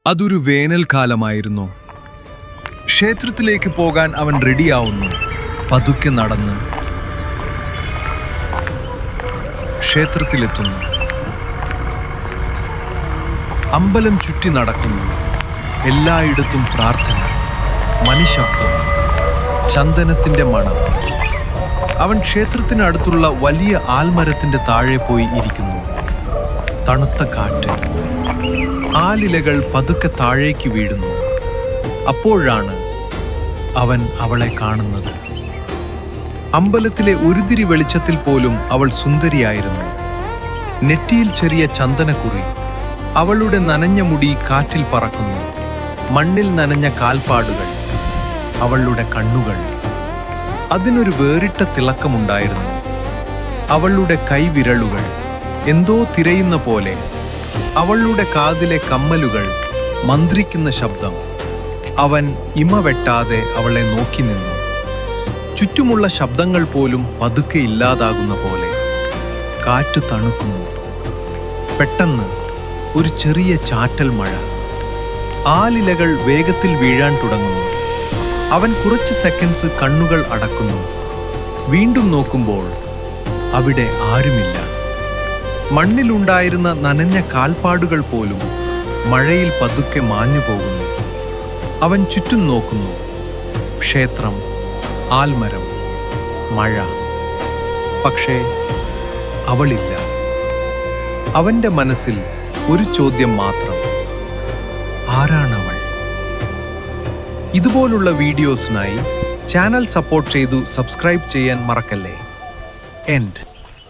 അതൊരു വേനൽക്കാലമായിരുന്നു. ക്ഷേത്രത്തിലേക്ക് പോകാൻ അവൻ റെഡിയാവുന്നു. പതുക്കെ നടന്ന് ക്ഷേത്രത്തിലെത്തുന്നു. അമ്പലം ചുറ്റി നടക്കുന്നു. എല്ലായിടത്തും പ്രാർത്ഥന, മണിശബ്ദം, ചന്ദനത്തിന്റെ മണം. അവൻ ക്ഷേത്രത്തിനടുത്തുള്ള വലിയ ആൽമരത്തിന്റെ താഴെ പോയി ഇരിക്കുന്നു. തണുത്ത കാറ്റ്, ആലിലകൾ പതുക്കെ താഴേക്ക് വീഴുന്നു. അപ്പോഴാണ് അവൻ അവളെ കാണുന്നത്. അമ്പലത്തിലെ ഒരുതിരി വെളിച്ചത്തിൽ പോലും അവൾ സുന്ദരിയായിരുന്നു. നെറ്റിയിൽ ചെറിയ ചന്ദനക്കുറി. അവളുടെ നനഞ്ഞ മുടി കാറ്റിൽ പറക്കുന്നു. മണ്ണിൽ നനഞ്ഞ കാൽപ്പാടുകൾ, അവളുടെ കണ്ണുകൾ. അതിനൊരു വേറിട്ട തിളക്കമുണ്ടായിരുന്നു. അവളുടെ കൈവിരലുകൾ എന്തോ തിരയുന്ന പോലെ. അവളുടെ കാതിലെ കമ്മലുകൾ മന്ത്രിക്കുന്ന ശബ്ദം. അവൻ ഇമ വെട്ടാതെ അവളെ നോക്കി നിന്നു. ചുറ്റുമുള്ള ശബ്ദങ്ങൾ പോലും പതുക്കെ ഇല്ലാതാകുന്ന പോലെ. കാറ്റ് തണുക്കുന്നു. പെട്ടെന്ന് ഒരു ചെറിയ ചാറ്റൽ മഴ. ആലിലകൾ വേഗത്തിൽ വീഴാൻ തുടങ്ങുന്നു. അവൻ കുറച്ച് സെക്കൻഡ്സ് കണ്ണുകൾ അടക്കുന്നു. വീണ്ടും നോക്കുമ്പോൾ അവിടെ ആരുമില്ല. മണ്ണിലുണ്ടായിരുന്ന നനഞ്ഞ കാൽപ്പാടുകൾ പോലും മഴയിൽ പതുക്കെ മാഞ്ഞു പോകുന്നു. അവൻ ചുറ്റും നോക്കുന്നു. ക്ഷേത്രം, ആൽമരം, മഴ. പക്ഷേ അവളില്ല. അവന്റെ മനസ്സിൽ ഒരു ചോദ്യം മാത്രം: ആരാണവൾ? ഇതുപോലുള്ള വീഡിയോസിനായി ചാനൽ സപ്പോർട്ട് ചെയ്തു സബ്സ്ക്രൈബ് ചെയ്യാൻ മറക്കല്ലേ. എൻഡ്.